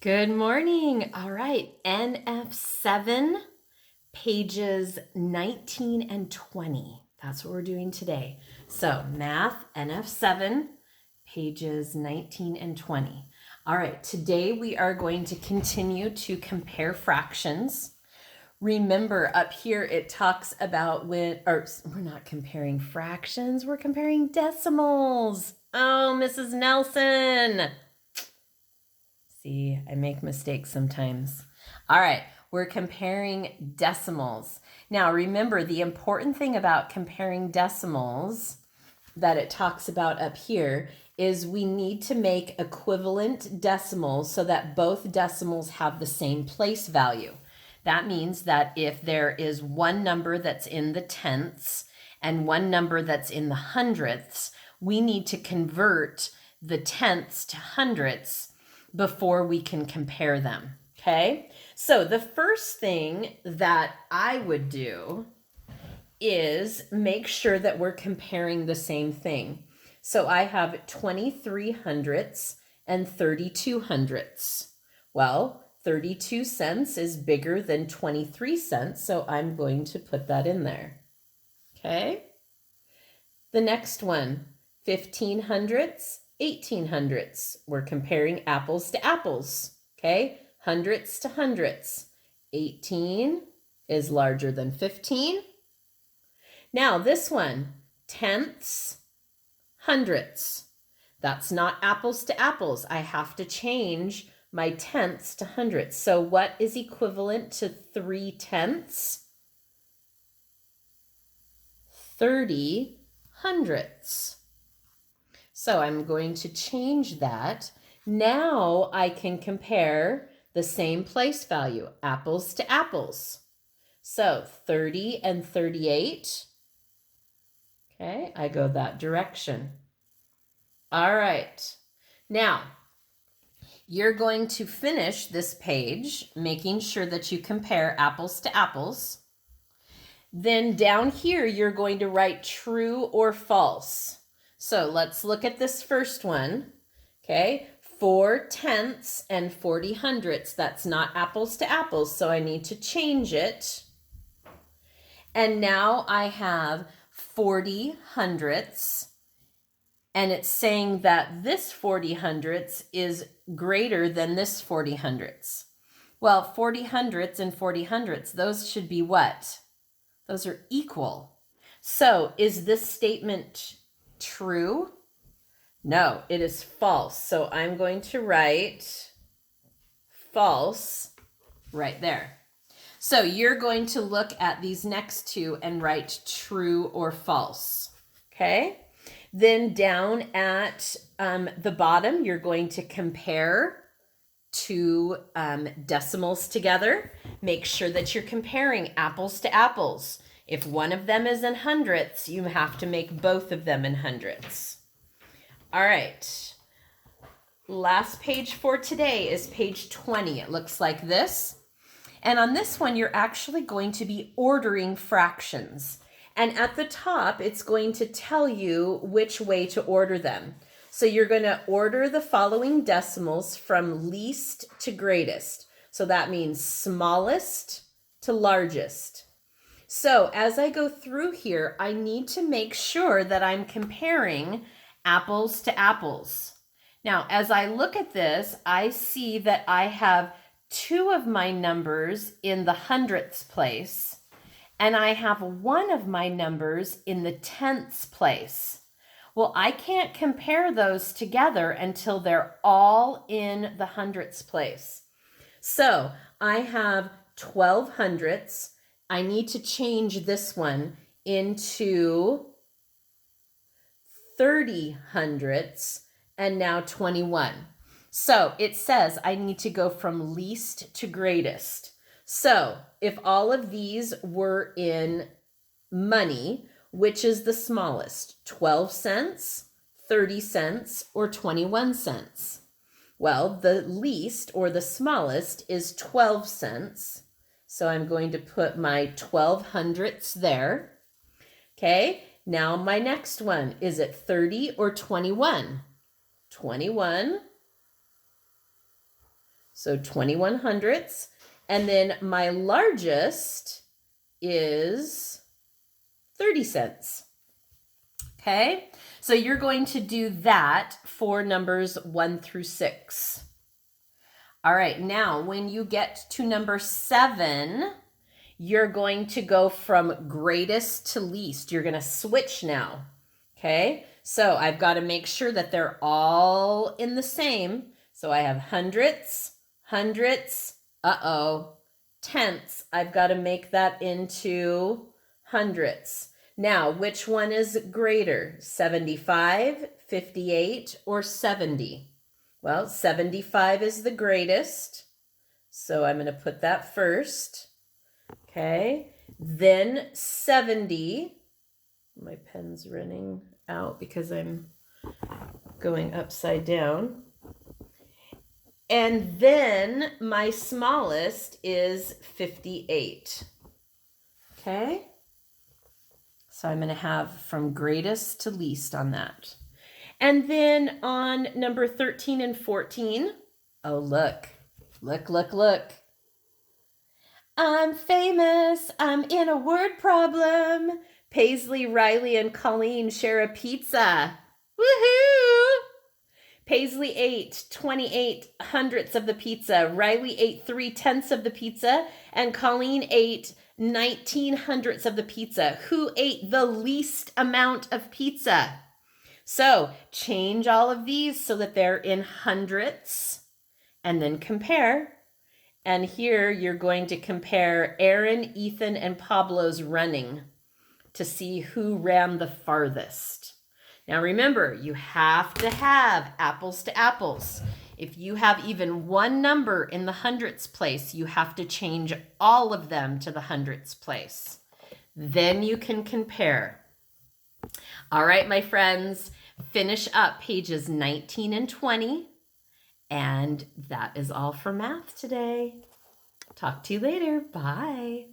Good morning. All right, NF7, pages 19 and 20. That's what we're doing today. So, math, NF7, pages 19 and 20. All right, today we are going to continue to compare fractions. Remember, up here it talks about we're not comparing fractions, we're comparing decimals. Oh, Mrs. Nelson. See, I make mistakes sometimes. All right, we're comparing decimals. Now, remember, the important thing about comparing decimals that it talks about up here is we need to make equivalent decimals so that both decimals have the same place value. That means that if there is one number that's in the tenths and one number that's in the hundredths, we need to convert the tenths to hundredths before we can compare them. Okay, so the first thing that I would do is make sure that we're comparing the same thing. So I have 23 hundredths and 32 hundredths. Well, 32 cents is bigger than 23 cents, so I'm going to put that in there. Okay. The next one, 15 hundredths, 18 hundredths. We're comparing apples to apples. Okay, hundredths to hundredths. 18 is larger than 15. Now this one, tenths, hundredths. That's not apples to apples. I have to change my tenths to hundredths. So what is equivalent to 3 tenths? 30 hundredths. So I'm going to change that. Now I can compare the same place value, apples to apples. So 30 and 38. Okay, I go that direction. All right. Now, you're going to finish this page, making sure that you compare apples to apples. Then down here, you're going to write true or false. So let's look at this first one. Okay, 4 tenths and 40 hundredths. That's not apples to apples, so I need to change it. And now I have 40 hundredths, and it's saying that this 40 hundredths is greater than this 40 hundredths. Well, 40 hundredths and 40 hundredths, those should be what? Those are equal. So is this statement true? No, it is false. So I'm going to write false right there. So you're going to look at these next two and write true or false. Okay? Then down at the bottom, you're going to compare two decimals together. Make sure that you're comparing apples to apples. If one of them is in hundredths, you have to make both of them in hundredths. All right. Last page for today is page 20. It looks like this. And on this one, you're actually going to be ordering fractions. And at the top, it's going to tell you which way to order them. So you're going to order the following decimals from least to greatest. So that means smallest to largest. So as I go through here, I need to make sure that I'm comparing apples to apples. Now, as I look at this, I see that I have two of my numbers in the hundredths place, and I have one of my numbers in the tenths place. Well, I can't compare those together until they're all in the hundredths place. So I have 12 hundredths. I need to change this one into 30 hundredths and now 21. So it says I need to go from least to greatest. So if all of these were in money, which is the smallest? 12 cents, 30 cents, or 21 cents? Well, the least or the smallest is 12 cents. So I'm going to put my 12 hundredths there. Okay, now my next one, is it 30 or 21? 21. So 21 hundredths. And then my largest is 30 cents. Okay, so you're going to do that for numbers 1 through 6. All right, now when you get to number 7, you're going to go from greatest to least. You're going to switch now. Okay, so I've got to make sure that they're all in the same. So I have hundredths, tenths. I've got to make that into hundredths. Now, which one is greater, 75, 58, or 70? Well, 75 is the greatest, so I'm going to put that first. Okay, then 70. My pen's running out because I'm going upside down. And then my smallest is 58. Okay, so I'm going to have from greatest to least on that. And then on number 13 and 14, oh, look. I'm famous. I'm in a word problem. Paisley, Riley, and Colleen share a pizza. Woohoo! Paisley ate 28 hundredths of the pizza. Riley ate 3/10 of the pizza. And Colleen ate 19 hundredths of the pizza. Who ate the least amount of pizza? So change all of these so that they're in hundredths and then compare. And here you're going to compare Aaron, Ethan, and Pablo's running to see who ran the farthest. Now remember, you have to have apples to apples. If you have even one number in the hundredths place, you have to change all of them to the hundredths place. Then you can compare. All right, my friends, finish up pages 19 and 20. And that is all for math today. Talk to you later. Bye.